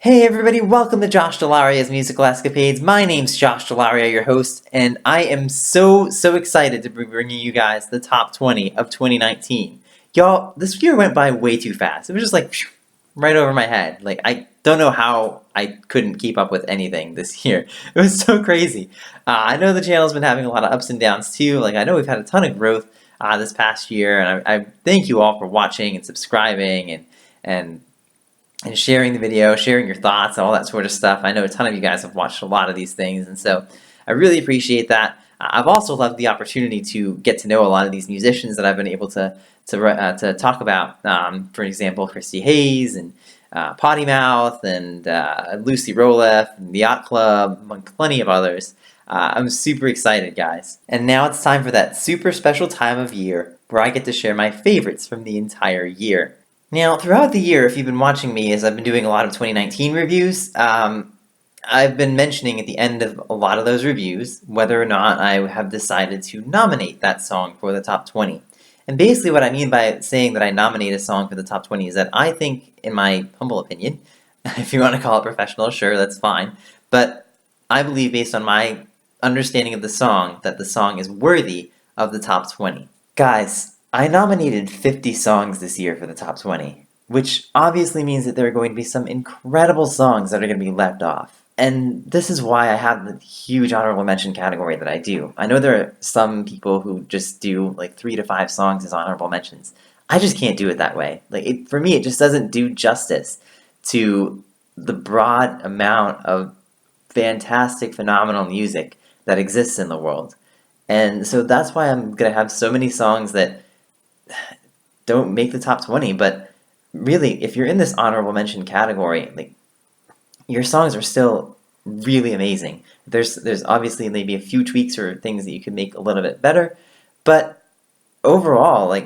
Hey everybody, welcome to Josh Dell'Aria's Musical Escapades. My name's Josh Dell'Aria, your host, and I am so excited to be bringing you guys the top 20 of 2019. Y'all, this year went by way too fast. It was just like right over my head. Like, I don't know how I couldn't keep up with anything this year. It was so crazy. I know the channel's been having a lot of ups and downs too. Like, I know we've had a ton of growth this past year, and I thank you all for watching and subscribing and sharing the video, sharing your thoughts, all that sort of stuff. I know a ton of you guys have watched a lot of these things, and so I really appreciate that. I've also loved the opportunity to get to know a lot of these musicians that I've been able to talk about. For example, Christy Hayes and Potty Mouth and Lucy Roloff and the Yacht Club, among plenty of others. I'm super excited, guys. And now it's time for that super special time of year where I get to share my favorites from the entire year. Now, throughout the year, if you've been watching me as I've been doing a lot of 2019 reviews, I've been mentioning at the end of a lot of those reviews whether or not I have decided to nominate that song for the top 20. And basically what I mean by saying that I nominate a song for the top 20 is that I think, in my humble opinion, if you want to call it professional, sure, that's fine, but I believe based on my understanding of the song that the song is worthy of the top 20. Guys, I nominated 50 songs this year for the top 20, which obviously means that there are going to be some incredible songs that are going to be left off. And this is why I have the huge honorable mention category that I do. I know there are some people who just do like 3 to 5 songs as honorable mentions. I just can't do it that way. For me, it just doesn't do justice to the broad amount of fantastic, phenomenal music that exists in the world. And so that's why I'm going to have so many songs that don't make the top 20, but really, if you're in this honorable mention category, your songs are still really amazing. There's obviously maybe a few tweaks or things that you could make a little bit better, but overall,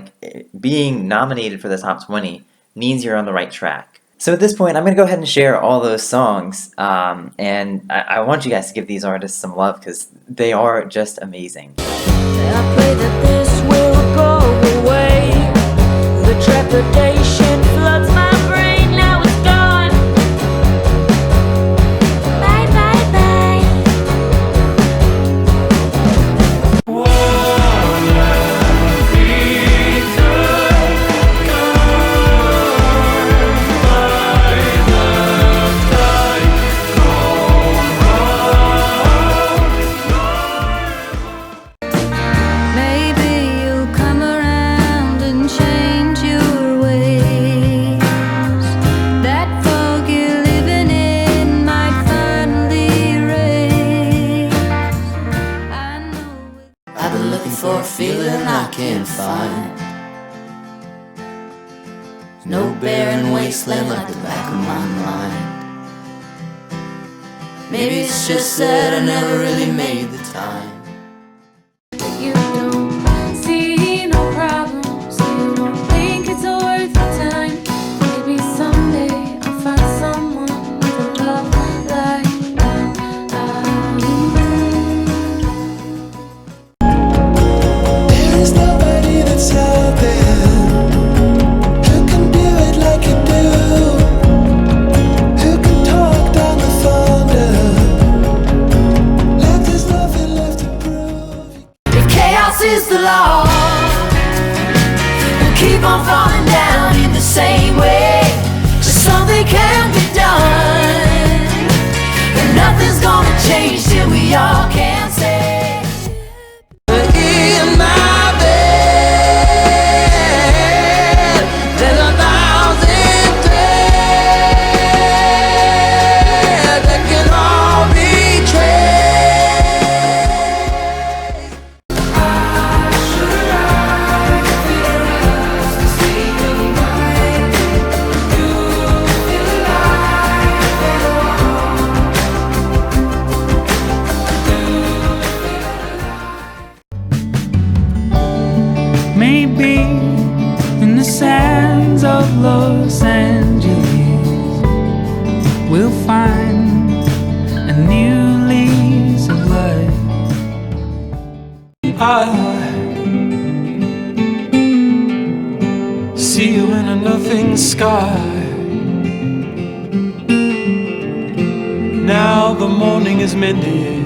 being nominated for the top 20 means you're on the right track. So at this point, I'm going to go ahead and share all those songs, and I want you guys to give these artists some love because they are just amazing. I pray that this will go away. The trepidation floods my brain, now it's gone. Bye, bye, bye. Maybe you'll come around and change your ways. That fog you're living in might finally erase. I know I've been looking for a feeling I can't find. No barren wasteland like the back of my mind. Maybe it's just that I never really made the time. you don't see no problems. You don't think it's worth the time. Maybe someday I'll find someone with a love like There is nobody that's out there who can do it like you do, who can talk down the thunder like there's nothing left to prove. If chaos is the law, we'll keep on falling down in the same way. Just something can be done, and nothing's gonna change till we all can say. In my bed, there's 1,000 threads that can all be traced. Maybe in the sands of Los Angeles we'll find a new lease of life. I see you in a nothing sky. now the morning is mended.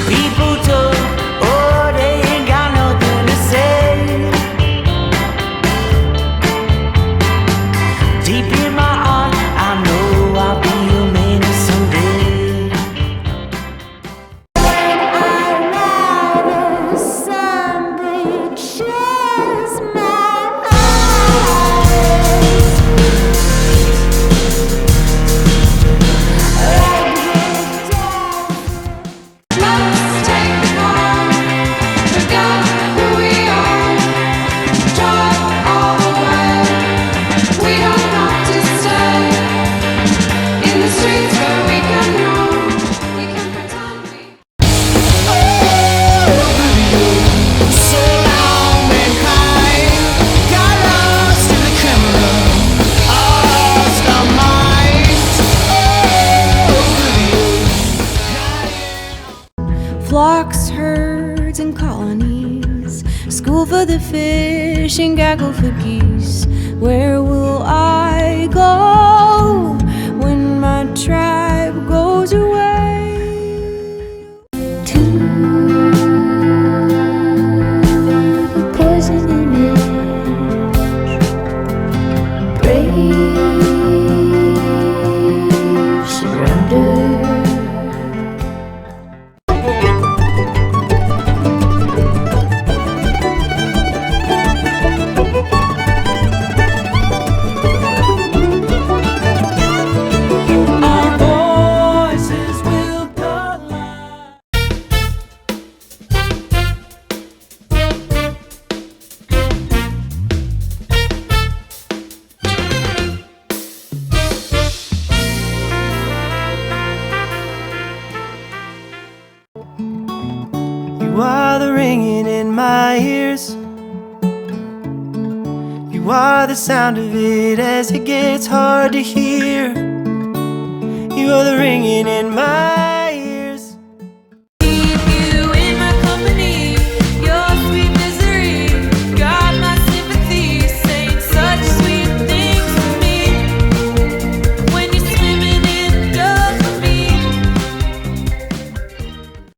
People talk, oh, they ain't got nothing to say. Deep in my heart, I know I'll be your man someday. I sun bleaches my eyes. Let's take the car, forget who we are, drive all the way. We don't have to stay in the streets where we can roam. We can pretend we. So long behind, got lost in the camera, lost our minds. Flocks, herds, and colonies, school for the fish and gaggle for geese. Where will I go when my tribe goes away? To the poison image, brave surrender. Our voices will collide. You are the ringing in my ears. You are the sound of it as it gets hard to hear. You are the ringing in my ears. Keep you in my company, your sweet misery got my sympathy, saying such sweet things to me. When you're swimming in dopamine,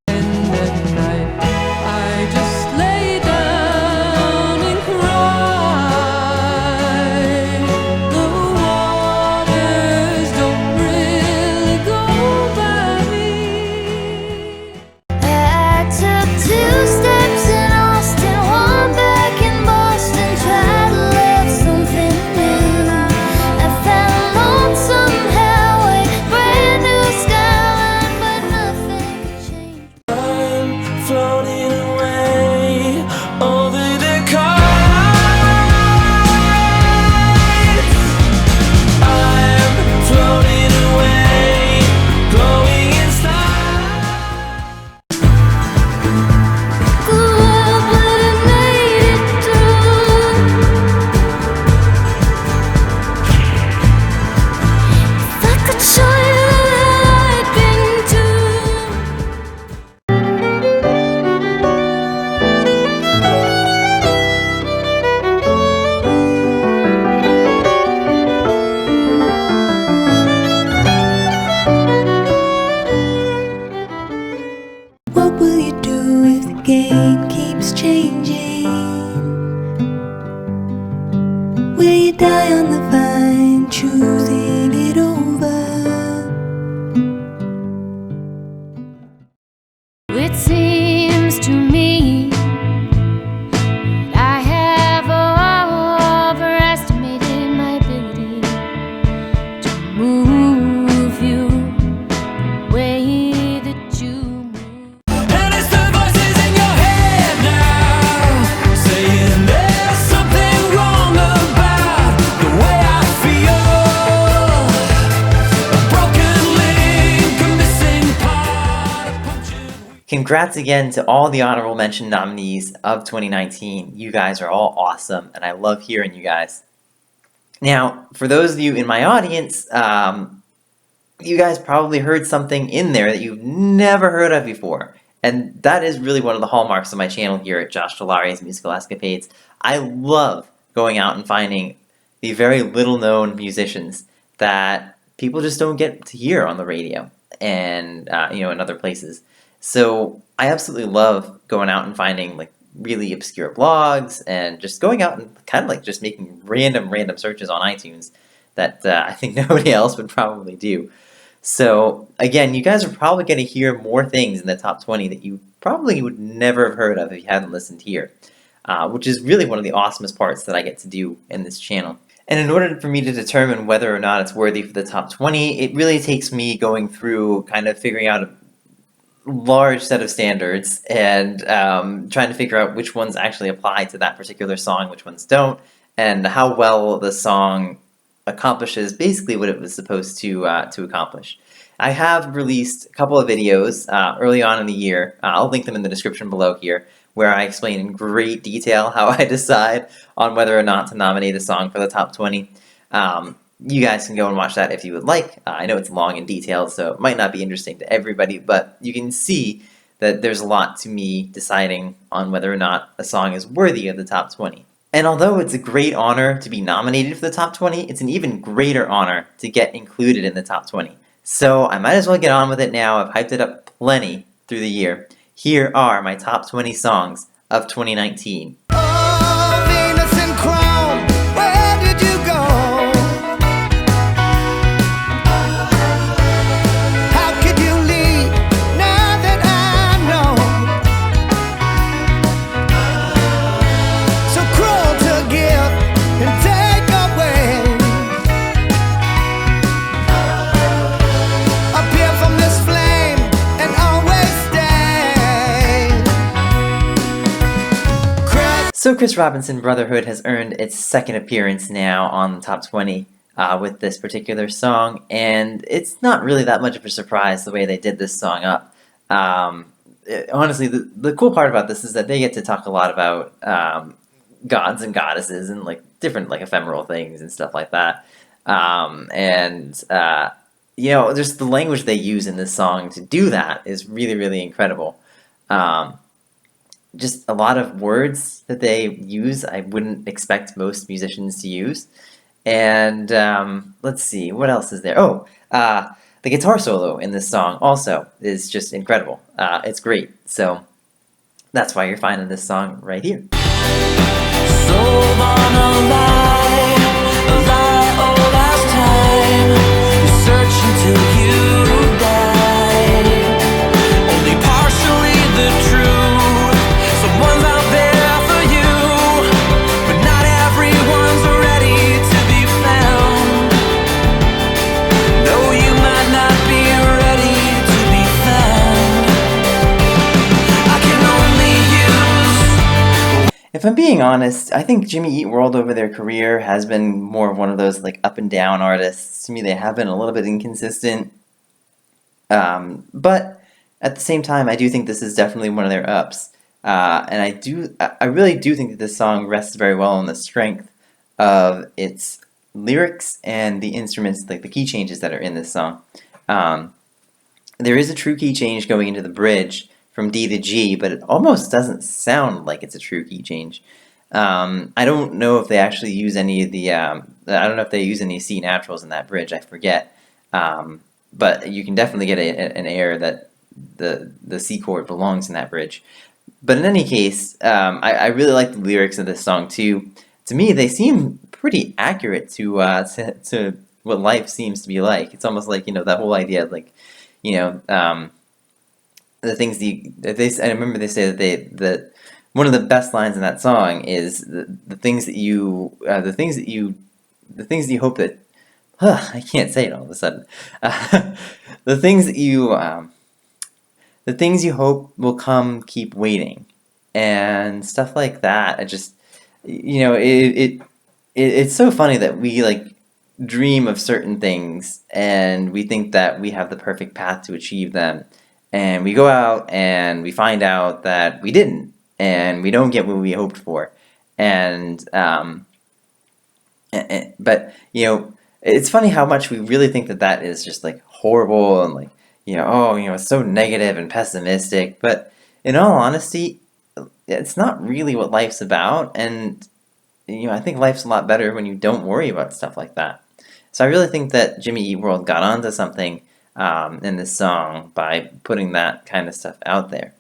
and at night I just lay down and cry. The waters don't really go by me. I took 2 steps in Austin, 1 back in Boston, tried to love something new. I found lonesome highway, brand new skyline, but nothing could change. I'm floating away over the cards. I'm floating away, glowing in stars. Grew up but I made it through. If I could show you that I'd been to. What will you do if the game keeps changing? Will you die on the vine, choosing it over? It seems to me I have overestimated my ability to move you the way that you move. And it's the voices in your head now, saying there's something wrong about the way I feel. A broken link, a missing part, a punctured. Congrats again to all the honorable mention nominees of 2019. You guys are all awesome, and I love hearing you guys. Now, for those of you in my audience, you guys probably heard something in there that you've never heard of before. And that is really one of the hallmarks of my channel here at Josh Dell'Aria's Musical Escapades. I love going out and finding the very little known musicians that people just don't get to hear on the radio and in other places. So I absolutely love going out and finding like really obscure blogs and just going out and kind of like just making random searches on iTunes that I think nobody else would probably do. So again, you guys are probably going to hear more things in the top 20 that you probably would never have heard of if you hadn't listened here, which is really one of the awesomest parts that I get to do in this channel. And in order for me to determine whether or not it's worthy for the top 20, it really takes me going through kind of figuring out a large set of standards and trying to figure out which ones actually apply to that particular song, which ones don't, and how well the song accomplishes basically what it was supposed to accomplish. I have released a couple of videos early on in the year. I'll link them in the description below here, where I explain in great detail how I decide on whether or not to nominate a song for the top 20. You guys can go and watch that if you would like. I know it's long and detailed, so it might not be interesting to everybody, but you can see that there's a lot to me deciding on whether or not a song is worthy of the top 20. And although it's a great honor to be nominated for the top 20, it's an even greater honor to get included in the top 20. So I might as well get on with it now. I've hyped it up plenty through the year. Here are my top 20 songs of 2019. Oh, Venus and Chrome, where did you go? How could you leave now that I know? So cruel to give and take away. Appear from this flame and always stay. So Chris Robinson Brotherhood has earned its second appearance now on the top 20 with this particular song, and it's not really that much of a surprise the way they did this song up. Honestly, the cool part about this is that they get to talk a lot about gods and goddesses and like different like ephemeral things and stuff like that. Just the language they use in this song to do that is really, really incredible. Just a lot of words that they use I wouldn't expect most musicians to use. And let's see, what else is there? The guitar solo in this song also is just incredible. It's great. So that's why you're finding this song right here. Sold on a lie all last time. You search until you die. Only partially the truth. Someone's out there for you, but not everyone's ready to be found. No, you might not be ready to be found. I can only use. If I'm being honest, I think Jimmy Eat World over their career has been more of one of those like up and down artists. To me, they have been a little bit inconsistent. But at the same time, I do think this is definitely one of their ups. And I really do think that this song rests very well on the strength of its lyrics and the instruments, like the key changes that are in this song. There is a true key change going into the bridge from D to G, but it almost doesn't sound like it's a true key change. I don't know if they actually use any of the, I don't know if they use any C naturals in that bridge, I forget. But you can definitely get an air that the C chord belongs in that bridge. But in any case, I really like the lyrics of this song too. To me, they seem pretty accurate to what life seems to be like. It's almost like, that whole idea of like, the things I remember they say that one of the best lines in that song is the things that you hope that I can't say it all of a sudden. The things you hope will come, keep waiting, and stuff like that. I just, it's so funny that we like dream of certain things and we think that we have the perfect path to achieve them, and we go out and we find out that we didn't, and we don't get what we hoped for, but it's funny how much we really think that is just like horrible and like, it's so negative and pessimistic. But in all honesty, it's not really what life's about. And, I think life's a lot better when you don't worry about stuff like that. So I really think that Jimmy Eat World got onto something in this song by putting that kind of stuff out there.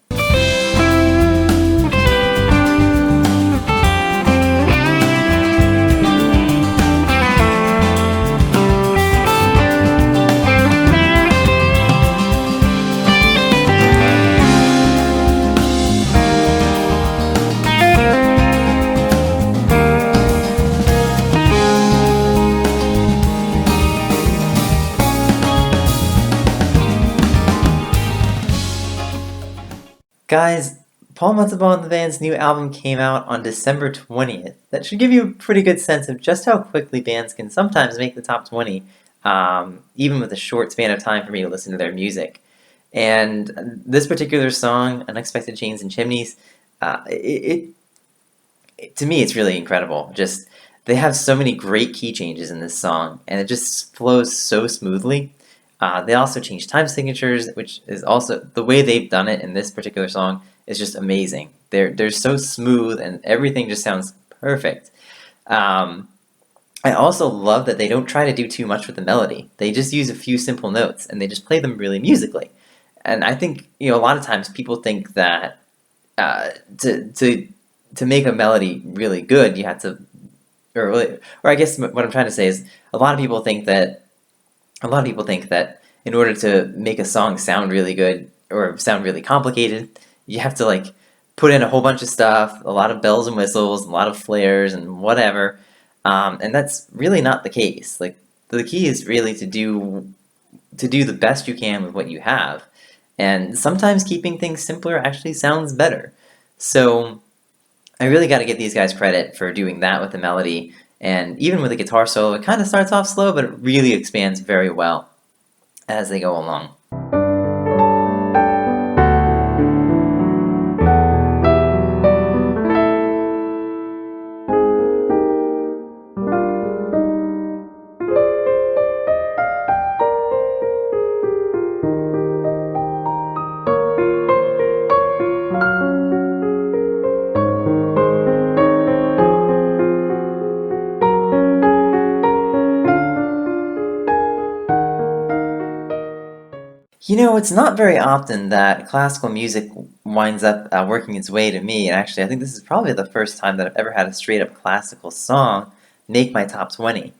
Guys, Paul Montalban and the band's new album came out on December 20th. That should give you a pretty good sense of just how quickly bands can sometimes make the top 20, even with a short span of time for me to listen to their music. And this particular song, Unexpected Chains and Chimneys, to me, it's really incredible. Just, they have so many great key changes in this song, and it just flows so smoothly. They also change time signatures, which is also the way they've done it in this particular song is just amazing. They're so smooth, and everything just sounds perfect. I also love that they don't try to do too much with the melody. They just use a few simple notes, and they just play them really musically. And I think a lot of times people think that to make a melody really good, you have to, or I guess what I'm trying to say is a lot of people think that in order to make a song sound really good or sound really complicated, you have to like put in a whole bunch of stuff, a lot of bells and whistles, a lot of flares and whatever. And that's really not the case. Like the key is really to do the best you can with what you have. And sometimes keeping things simpler actually sounds better. So I really got to give these guys credit for doing that with the melody. And even with the guitar solo, it kind of starts off slow, but it really expands very well as they go along. It's not very often that classical music winds up working its way to me, and actually I think this is probably the first time that I've ever had a straight-up classical song make my top 20.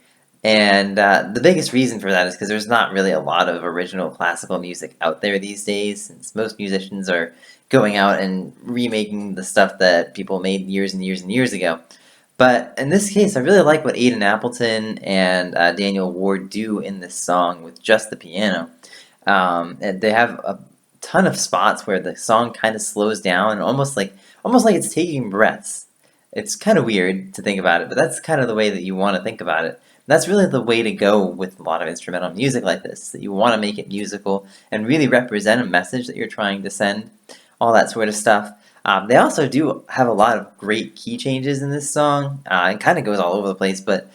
And the biggest reason for that is because there's not really a lot of original classical music out there these days, since most musicians are going out and remaking the stuff that people made years and years and years ago. But in this case, I really like what Aidan Appleton and Daniel Ward do in this song with just the piano. And they have a ton of spots where the song kind of slows down, and almost like it's taking breaths. It's kind of weird to think about it, but that's kind of the way that you want to think about it. That's really the way to go with a lot of instrumental music like this, that you want to make it musical and really represent a message that you're trying to send, all that sort of stuff. They also do have a lot of great key changes in this song. It kind of goes all over the place, but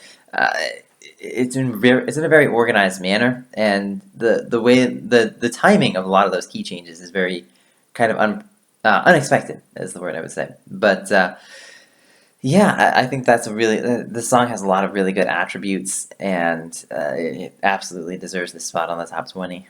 it's in a very organized manner, and the way the timing of a lot of those key changes is very kind of unexpected, is the word I would say. But yeah, I think that's the song has a lot of really good attributes, and it absolutely deserves the spot on the top 20.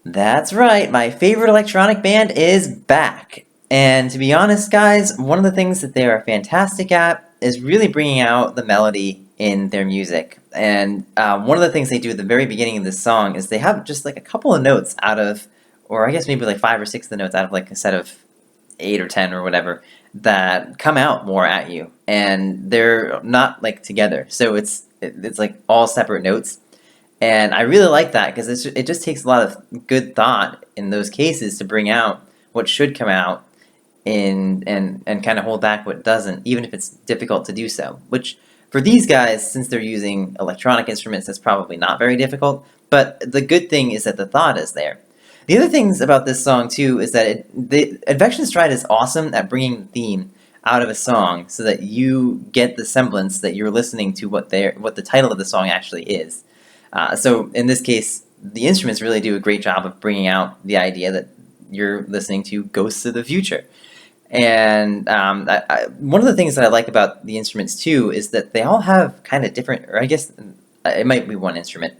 That's right, my favorite electronic band is back. And to be honest, guys, one of the things that they are fantastic at is really bringing out the melody in their music. And one of the things they do at the very beginning of this song is they have just like a couple of notes out of, or I guess maybe like 5 or 6 of the notes out of like a set of 8 or 10 or whatever, that come out more at you. And they're not like together. So it's like all separate notes. And I really like that because it just takes a lot of good thought in those cases to bring out what should come out and kind of hold back what doesn't, even if it's difficult to do so. Which For these guys, since they're using electronic instruments, that's probably not very difficult, but the good thing is that the thought is there. The other things about this song, too, is that the Advection Stride is awesome at bringing the theme out of a song so that you get the semblance that you're listening to what the title of the song actually is. So in this case, the instruments really do a great job of bringing out the idea that you're listening to Ghosts of the Future. And one of the things that I like about the instruments too is that they all have kind of different, or I guess it might be one instrument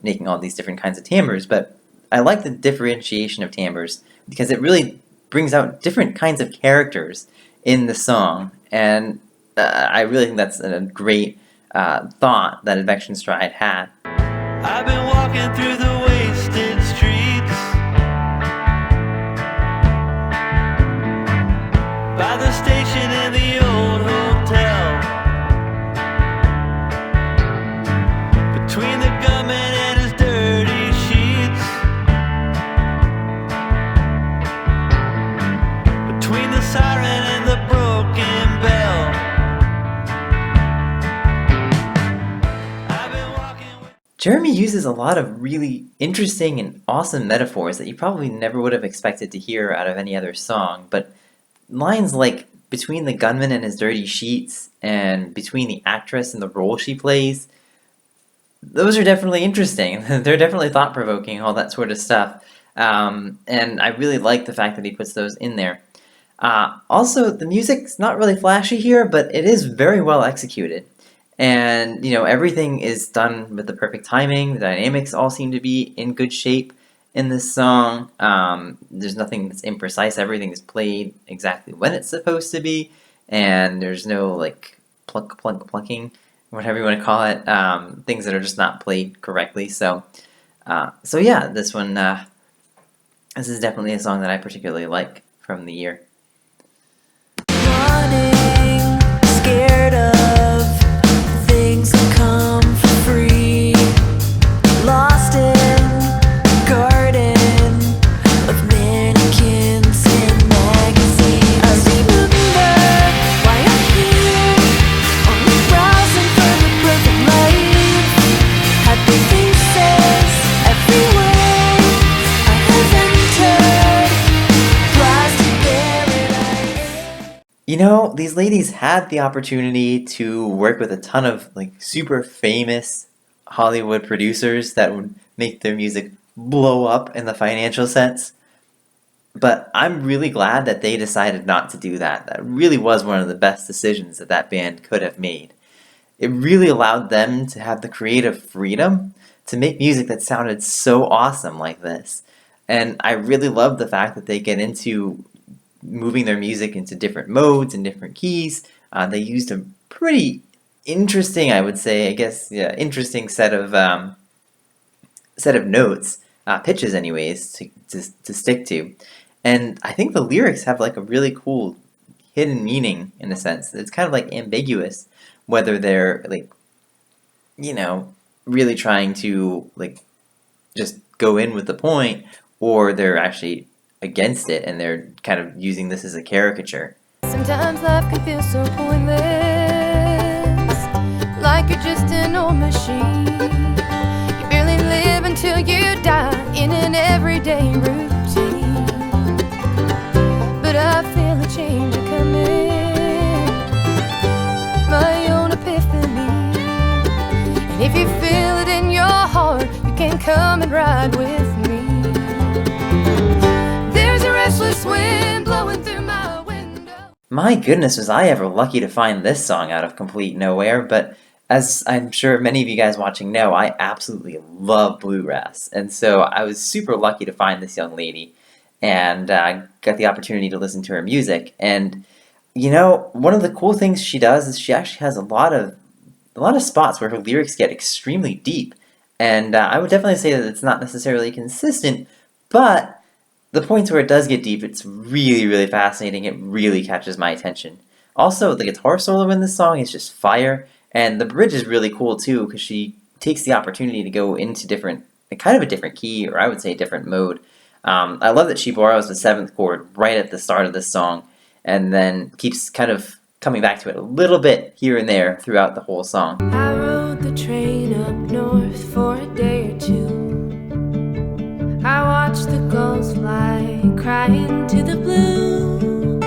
making all these different kinds of timbres, but I like the differentiation of timbres because it really brings out different kinds of characters in the song, and I really think that's a great thought that Advection Stride had. I've been walking through the wasted streets by the station in the old hotel, between the gunman and his dirty sheets, between the siren and the broken bell. I've been walking with Jeremy uses a lot of really interesting and awesome metaphors that you probably never would have expected to hear out of any other song, but lines like between the gunman and his dirty sheets and between the actress and the role she plays, those are definitely interesting. They're definitely thought-provoking, all that sort of stuff. And I really like the fact that he puts those in there. Also, the music's not really flashy here, but it is very well executed. And, everything is done with the perfect timing. The dynamics all seem to be in good shape in this song. There's nothing that's imprecise. Everything is played exactly when it's supposed to be. And there's no, plucking, whatever you want to call it. Things that are just not played correctly. So yeah, this one, this is definitely a song that I particularly like from the year. running, scared of things that come for free, lost in a garden of mannequins and magazines. I remember why I'm here, only browsing for the perfect life. Happy faces everywhere. I have entered plastic paradise. These ladies had the opportunity to work with a ton of super famous Hollywood producers that would make their music blow up in the financial sense. But I'm really glad that they decided not to do that. That really was one of the best decisions that band could have made. It really allowed them to have the creative freedom to make music that sounded so awesome like this. And I really love the fact that they get into moving their music into different modes and different keys. They used a pretty interesting, I would say, interesting set of notes, pitches anyways, to stick to. And I think the lyrics have a really cool hidden meaning in a sense. It's kind of ambiguous whether they're really trying to just go in with the point, or they're actually against it and they're kind of using this as a caricature. Sometimes life can feel so pointless, like you're just an old machine. You barely live until you die in an everyday routine. But I feel a change coming, my own epiphany. And if you feel it in your heart, you can come and ride with me. There's a restless wind blowing through my window. My goodness, was I ever lucky to find this song out of complete nowhere, but as I'm sure many of you guys watching know, I absolutely love bluegrass, and so I was super lucky to find this young lady, and got the opportunity to listen to her music. And one of the cool things she does is she actually has a lot of spots where her lyrics get extremely deep, and I would definitely say that it's not necessarily consistent, but the points where it does get deep, it's really, really fascinating. It really catches my attention. Also, the guitar solo in this song is just fire, and the bridge is really cool too, because she takes the opportunity to go into kind of a different key, or I would say a different mode. I love that she borrows the 7th chord right at the start of this song, and then keeps kind of coming back to it a little bit here and there throughout the whole song. I rode the train up north for a day or two. I watched the gulls fly, crying to the blue.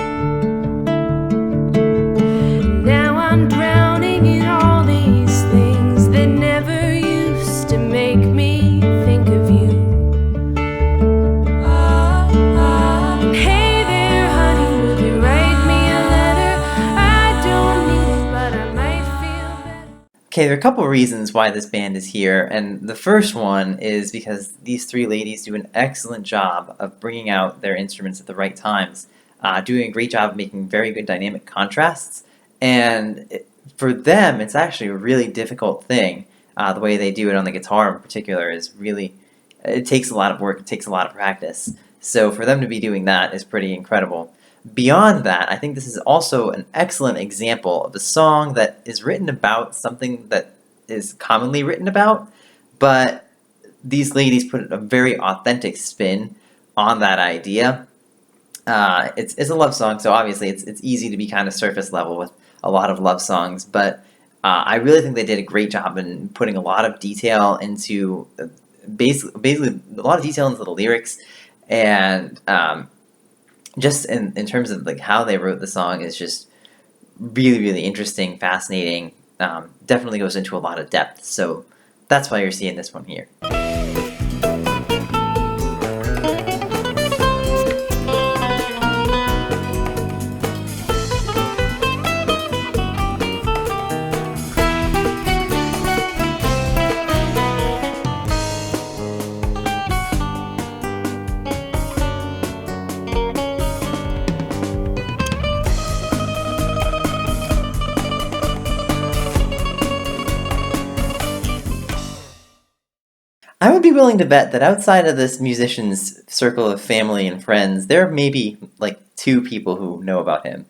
Now I'm drowning in all these things that never used to make me think of you. And hey there, honey, would you write me a letter? I don't need it, but I might feel better. Okay, there are a couple of reasons why this band is here, and the first one is because these three ladies do an excellent job of bringing out their instruments at the right times, doing a great job of making very good dynamic contrasts, and for them, it's actually a really difficult thing. The way they do it on the guitar in particular is really, it takes a lot of work, it takes a lot of practice, so for them to be doing that is pretty incredible. Beyond that, I think this is also an excellent example of a song that is written about something that is commonly written about, but these ladies put a very authentic spin on that idea. It's a love song, so obviously it's easy to be kind of surface level with a lot of love songs, but I really think they did a great job in putting a lot of detail into basically a lot of detail into the lyrics, and just in terms of like how they wrote the song is just really, really interesting, fascinating. Definitely goes into a lot of depth. So that's why you're seeing this one here. I would be willing to bet that outside of this musician's circle of family and friends, there are maybe like 2 people who know about him.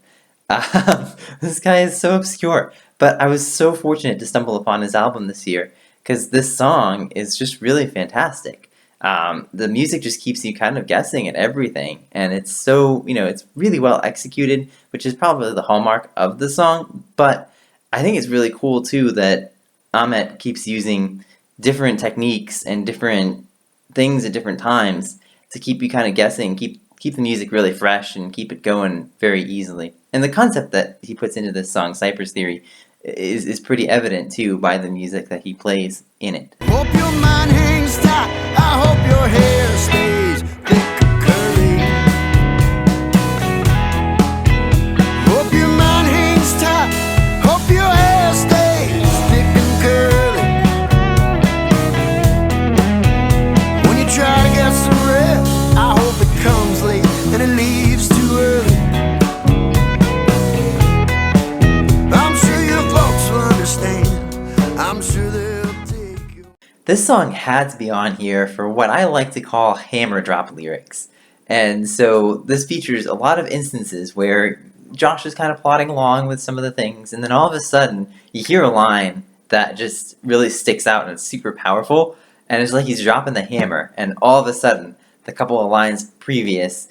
This guy is so obscure, but I was so fortunate to stumble upon his album this year because this song is just really fantastic. The music just keeps you kind of guessing at everything, and it's so, it's really well executed, which is probably the hallmark of the song, but I think it's really cool too that Ahmet keeps using different techniques and different things at different times to keep you kind of guessing, keep the music really fresh and keep it going very easily. And the concept that he puts into this song, Cypress Theory, is pretty evident too by the music that he plays in it. Hope your mind hangs tight. I hope your hair stays thick and curly. Hope your mind hangs tight. Hope your hair stays thick and curly. When you try to get some rest, I hope it comes late and it leaves too early. I'm sure your folks will understand. I'm sure they'll take you. This song had to be on here for what I like to call hammer drop lyrics. And so this features a lot of instances where Josh is kind of plodding along with some of the things, and then all of a sudden you hear a line that just really sticks out and it's super powerful, and it's like he's dropping the hammer, and all of a sudden the couple of lines previous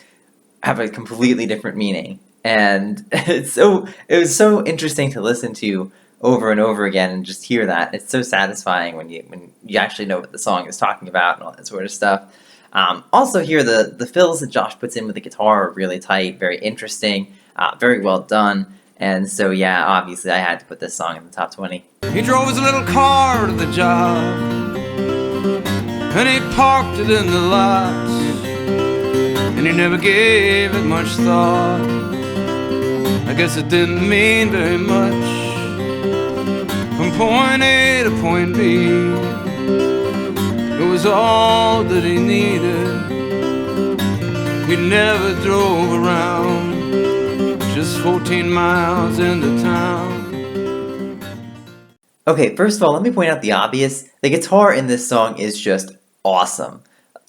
have a completely different meaning. And it was so interesting to listen to over and over again and just hear that. It's so satisfying when you actually know what the song is talking about and all that sort of stuff. Also here, the fills that Josh puts in with the guitar are really tight, very interesting, very well done. And so yeah, obviously I had to put this song in the top 20. He drove his little car to the job, and he parked it in the lot, and he never gave it much thought. I guess it didn't mean very much. From point A to point B, it was all that he needed. We never drove around, just 14 miles into town. Okay, first of all, let me point out the obvious. The guitar in this song is just awesome.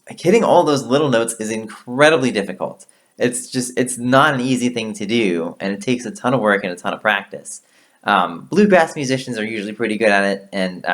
Like, hitting all those little notes is incredibly difficult. It's not an easy thing to do, and it takes a ton of work and a ton of practice. Bluegrass musicians are usually pretty good at it, and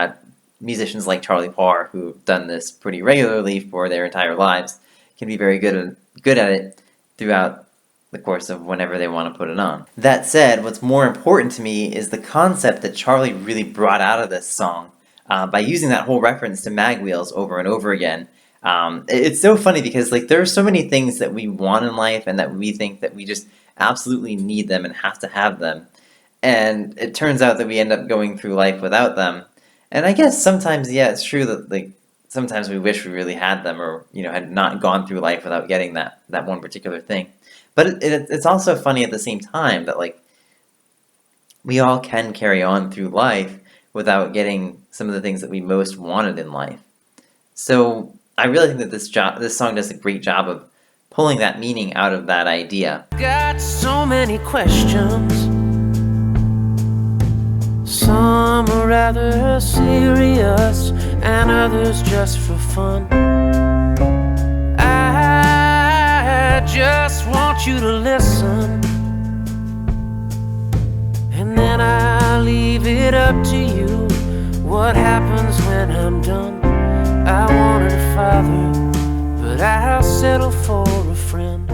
musicians like Charlie Parr, who've done this pretty regularly for their entire lives, can be very good at it throughout the course of whenever they want to put it on. That said, what's more important to me is the concept that Charlie really brought out of this song by using that whole reference to mag wheels over and over again. It's so funny because like there are so many things that we want in life and that we think that we just absolutely need them and have to have them. And it turns out that we end up going through life without them. And I guess sometimes, yeah, it's true that like sometimes we wish we really had them or, had not gone through life without getting that one particular thing. But it's also funny at the same time that like we all can carry on through life without getting some of the things that we most wanted in life. So I really think that this song does a great job of pulling that meaning out of that idea. Got so many questions. Some are rather serious, and others just for fun. I just want you to listen, and then I leave it up to you. What happens when I'm done? I wanted a father, but I'll settle for a friend.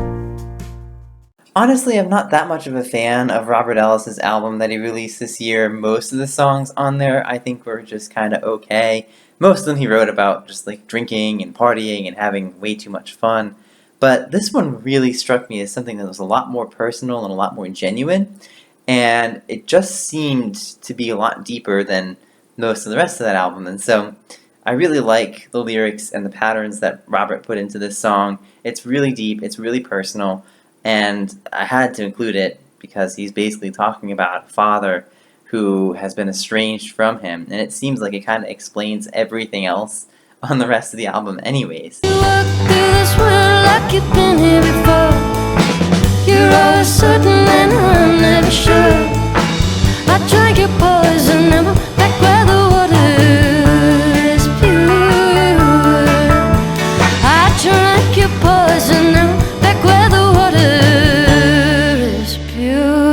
Honestly, I'm not that much of a fan of Robert Ellis's album that he released this year. Most of the songs on there I think were just kind of okay. Most of them he wrote about just like drinking and partying and having way too much fun. But this one really struck me as something that was a lot more personal and a lot more genuine. And it just seemed to be a lot deeper than most of the rest of that album. And so I really like the lyrics and the patterns that Robert put into this song. It's really deep, it's really personal. And I had to include it because he's basically talking about a father who has been estranged from him. And it seems like it kind of explains everything else on the rest of the album anyways. You walk through this world like you've been here before. You're always certain and I'm never sure. I drank your poison, never back where the water is pure. I drank your poison, never back where the water is pure.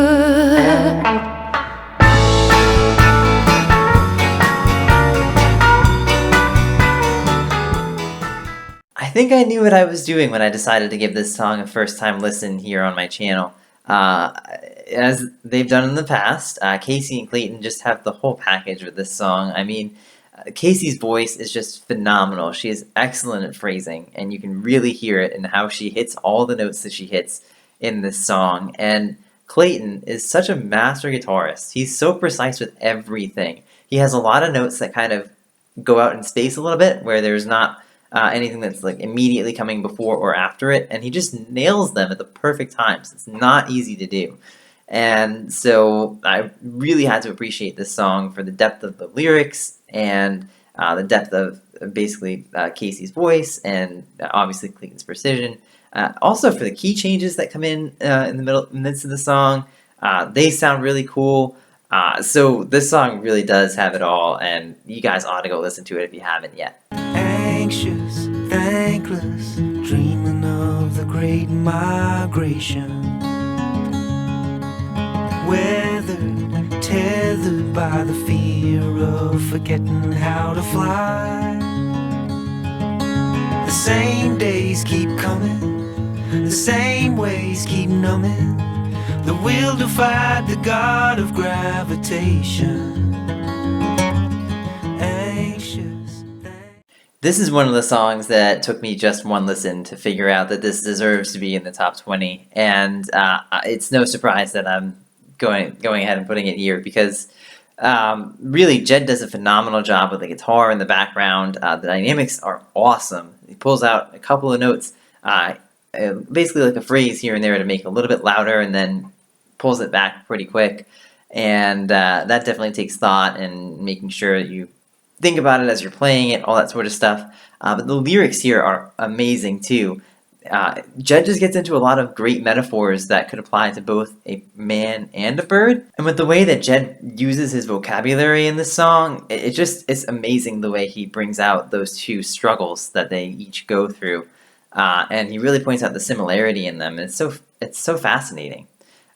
I think I knew what I was doing when I decided to give this song a first time listen here on my channel. As they've done in the past, Casey and Clayton just have the whole package with this song. I mean, Casey's voice is just phenomenal. She is excellent at phrasing, and you can really hear it in how she hits all the notes that she hits in this song. And Clayton is such a master guitarist. He's so precise with everything. He has a lot of notes that kind of go out in space a little bit, where there's not anything that's like immediately coming before or after it, and he just nails them at the perfect times. It's not easy to do. And so I really had to appreciate this song for the depth of the lyrics and the depth of basically Casey's voice and obviously Clayton's precision. Also for the key changes that come in the midst of the song. They sound really cool. So this song really does have it all, and you guys ought to go listen to it if you haven't yet. Anxious, thankless, dreaming of the great migration. Weathered, tethered by the fear of forgetting how to fly. The same days keep coming, the same ways keep numbing. The will defied the god of gravitation. Anxious. This is one of the songs that took me just one listen to figure out that this deserves to be in the top 20, and it's no surprise that I'm going ahead and putting it here because really Jed does a phenomenal job with the guitar in the background. The dynamics are awesome. He pulls out a couple of notes, basically like a phrase here and there to make it a little bit louder, and then pulls it back pretty quick. And that definitely takes thought and making sure that you think about it as you're playing it, all that sort of stuff. But the lyrics here are amazing too. Jed just gets into a lot of great metaphors that could apply to both a man and a bird. And with the way that Jed uses his vocabulary in this song, it's amazing the way he brings out those two struggles that they each go through. And he really points out the similarity in them. And it's so fascinating.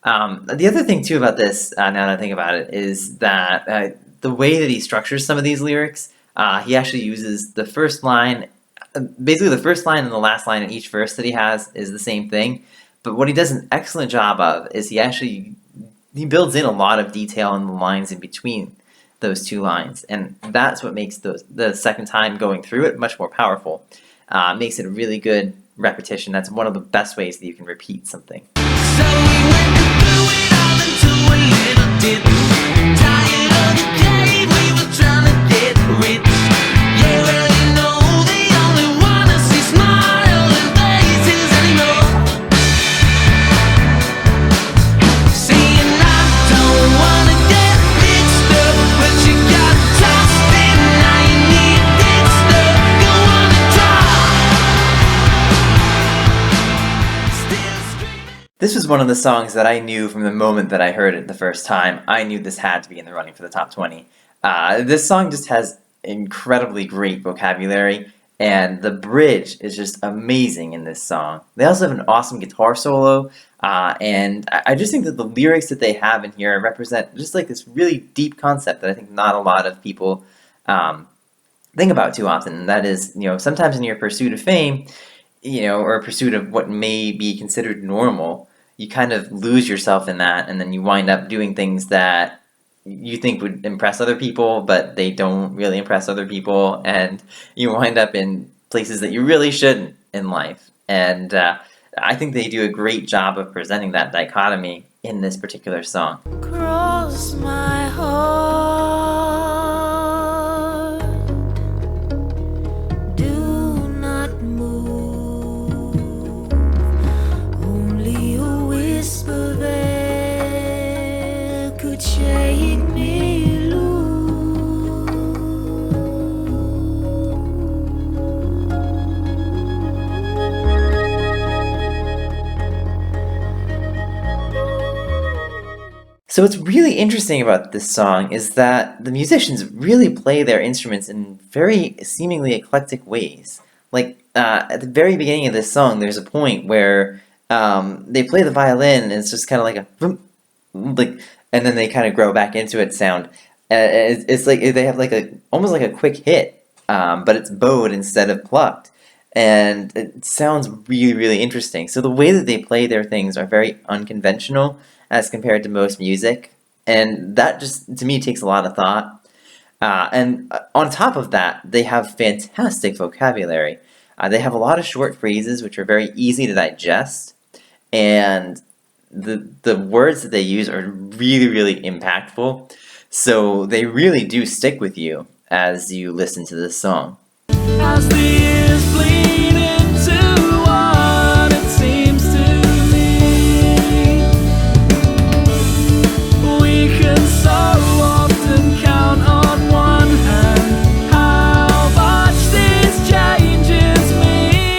The other thing too about this, now that I think about it, is that the way that he structures some of these lyrics, he actually uses the first line. Basically, the first line and the last line in each verse that he has is the same thing, But what he does an excellent job of is he builds in a lot of detail in the lines in between those two lines, and that's what makes the second time going through it much more powerful. Makes it a really good repetition. That's one of the best ways that you can repeat something. So we went through it all into a little dip. Tired of the game, we were trying to get rich. Yeah, well, you know they only wanna see smiling faces anymore. Saying I don't wanna get mixed up, but you got tossed in. Now you need this stuff. You wanna try. Still screaming. This was one of the songs that I knew from the moment that I heard it the first time. I knew this had to be in the running for the top 20. This song just has incredibly great vocabulary, and the bridge is just amazing in this song. They also have an awesome guitar solo, and I just think that the lyrics that they have in here represent just like this really deep concept that I think not a lot of people think about too often. And that is, sometimes in your pursuit of fame, or pursuit of what may be considered normal, you kind of lose yourself in that, and then you wind up doing things that you think would impress other people, but they don't really impress other people, and you wind up in places that you really shouldn't in life. And I think they do a great job of presenting that dichotomy in this particular song. Cross my heart, do not move, only a whisper there could shake me loose. So what's really interesting about this song is that the musicians really play their instruments in very seemingly eclectic ways. Like at the very beginning of this song, there's a point where they play the violin, and it's just kind of like a vroom, like, and then they kind of grow back into it sound. It's like they have like almost like a quick hit, but it's bowed instead of plucked, and it sounds really, really interesting. So the way that they play their things are very unconventional as compared to most music, and that just to me takes a lot of thought. And on top of that, they have fantastic vocabulary. They have a lot of short phrases which are very easy to digest, and the words that they use are really, really impactful. So they really do stick with you as you listen to this song. As the years bleed into what it seems to me, we can so often count on one hand how much these changes mean.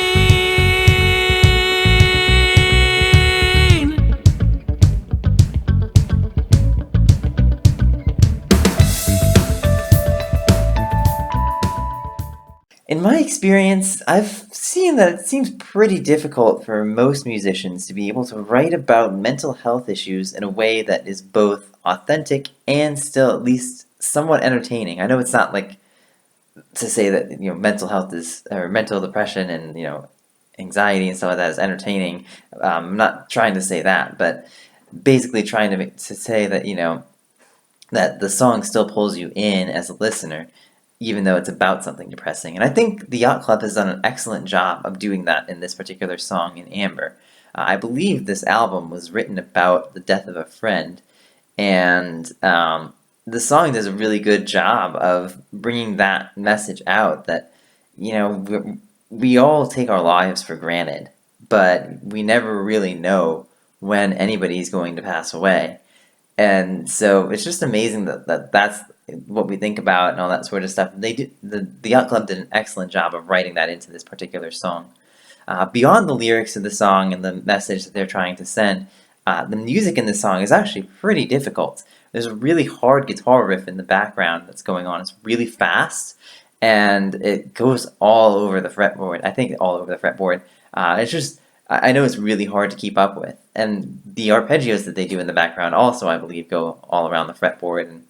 In my experience, I've seen that it seems pretty difficult for most musicians to be able to write about mental health issues in a way that is both authentic and still at least somewhat entertaining. I know it's not like to say that mental health is or mental depression and anxiety and stuff like that is entertaining. I'm not trying to say that, but basically trying to say that that the song still pulls you in as a listener, even though it's about something depressing. And I think the Yacht Club has done an excellent job of doing that in this particular song in Amber. I believe this album was written about the death of a friend, and the song does a really good job of bringing that message out that, we all take our lives for granted, but we never really know when anybody's going to pass away. And so it's just amazing that's what we think about and all that sort of stuff. The Yacht Club did an excellent job of writing that into this particular song. Beyond the lyrics of the song and the message that they're trying to send, the music in this song is actually pretty difficult. There's a really hard guitar riff in the background that's going on. It's really fast, and it goes all over the fretboard. I think all over the fretboard. It's just, I know it's really hard to keep up with. And the arpeggios that they do in the background also, I believe, go all around the fretboard and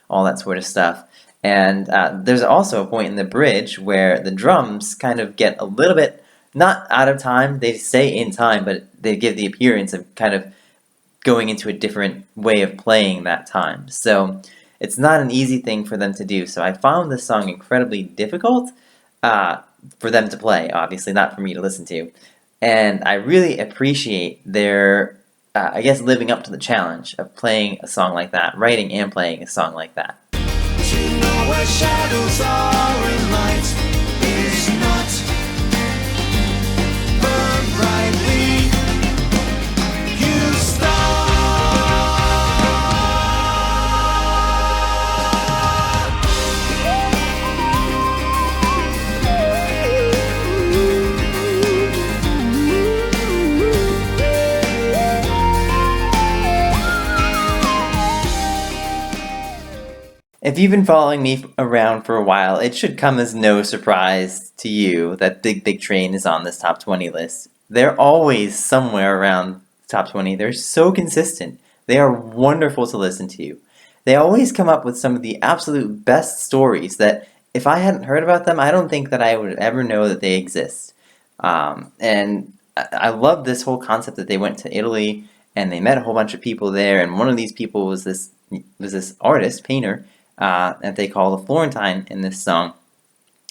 all that sort of stuff. And there's also a point in the bridge where the drums kind of get a little bit not out of time, they stay in time, but they give the appearance of kind of going into a different way of playing that time. So it's not an easy thing for them to do. So I found this song incredibly difficult for them to play, obviously, not for me to listen to. And I really appreciate their, I guess, living up to the challenge of playing a song like that, writing and playing a song like that. You know where shadows are and light is not burn brightly. You start. If you've been following me around for a while, it should come as no surprise to you that Big Big Train is on this top 20 list. They're always somewhere around top 20. They're so consistent. They are wonderful to listen to. They always come up with some of the absolute best stories that if I hadn't heard about them, I don't think that I would ever know that they exist. And I love this whole concept that they went to Italy and they met a whole bunch of people there, and one of these people was this artist, painter, that they call the Florentine in this song.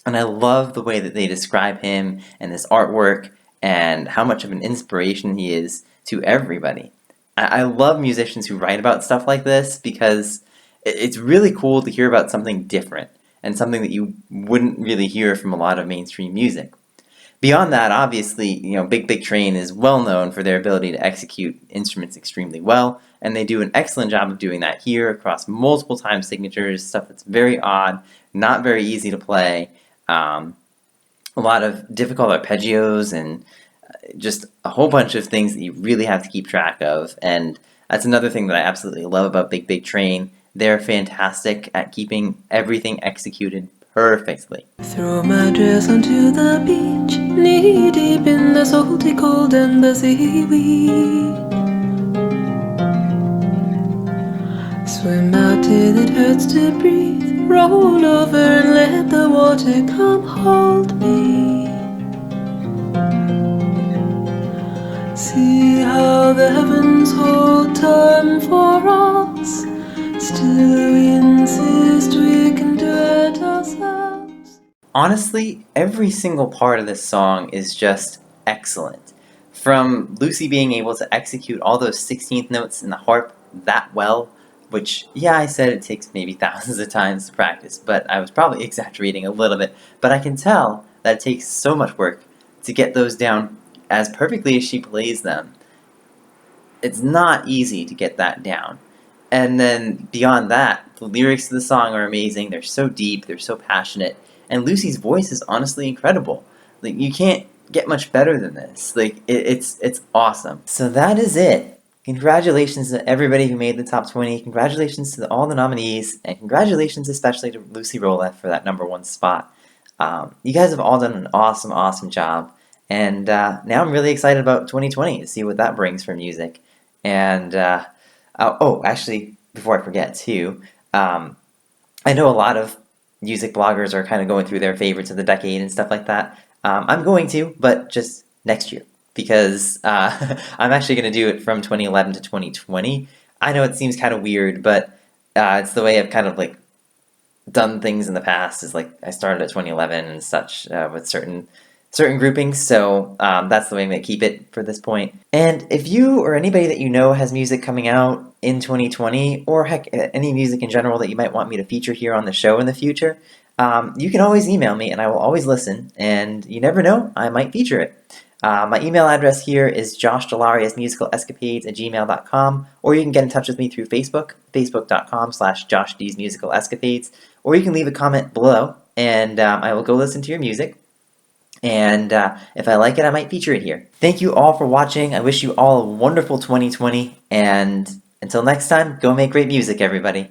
And I love the way that they describe him and this artwork and how much of an inspiration he is to everybody. I love musicians who write about stuff like this because it's really cool to hear about something different and something that you wouldn't really hear from a lot of mainstream music. Beyond that, obviously, Big Big Train is well known for their ability to execute instruments extremely well, and they do an excellent job of doing that here across multiple time signatures, stuff that's very odd, not very easy to play, a lot of difficult arpeggios, and just a whole bunch of things that you really have to keep track of. And that's another thing that I absolutely love about Big Big Train. They're fantastic at keeping everything executed perfectly. Throw my dress onto the beach, knee deep in the salty cold and the seaweed. Swim out till it hurts to breathe, roll over and let the water come hold me. See how the heavens hold time for us, still we insist we can do it ourselves. Honestly, every single part of this song is just excellent. From Lucy being able to execute all those 16th notes in the harp that well, which, yeah, I said it takes maybe thousands of times to practice, but I was probably exaggerating a little bit. But I can tell that it takes so much work to get those down as perfectly as she plays them. It's not easy to get that down. And then beyond that, the lyrics to the song are amazing. They're so deep, they're so passionate, and Lucy's voice is honestly incredible. Like, you can't get much better than this. Like, it's awesome. So that is it. Congratulations to everybody who made the top 20. Congratulations to all the nominees, and congratulations especially to Lucy Roloff for that #1 spot. You guys have all done an awesome, awesome job. And now I'm really excited about 2020 to see what that brings for music. And actually, before I forget too, I know a lot of music bloggers are kind of going through their favorites of the decade and stuff like that. I'm going to, but just next year, because I'm actually going to do it from 2011 to 2020. I know it seems kind of weird, but it's the way I've kind of like done things in the past. Is like I started at 2011 and such with certain groupings, so that's the way I'm going to keep it for this point. And if you or anybody that you know has music coming out in 2020, or heck, any music in general that you might want me to feature here on the show in the future, you can always email me and I will always listen, and you never know, I might feature it. My email address here is joshdell'ariasmusicalescapades@gmail.com, or you can get in touch with me through Facebook, facebook.com/joshdmusicalescapades, or you can leave a comment below, and I will go listen to your music. And if I like it, I might feature it here. Thank you all for watching. I wish you all a wonderful 2020. And until next time, go make great music, everybody.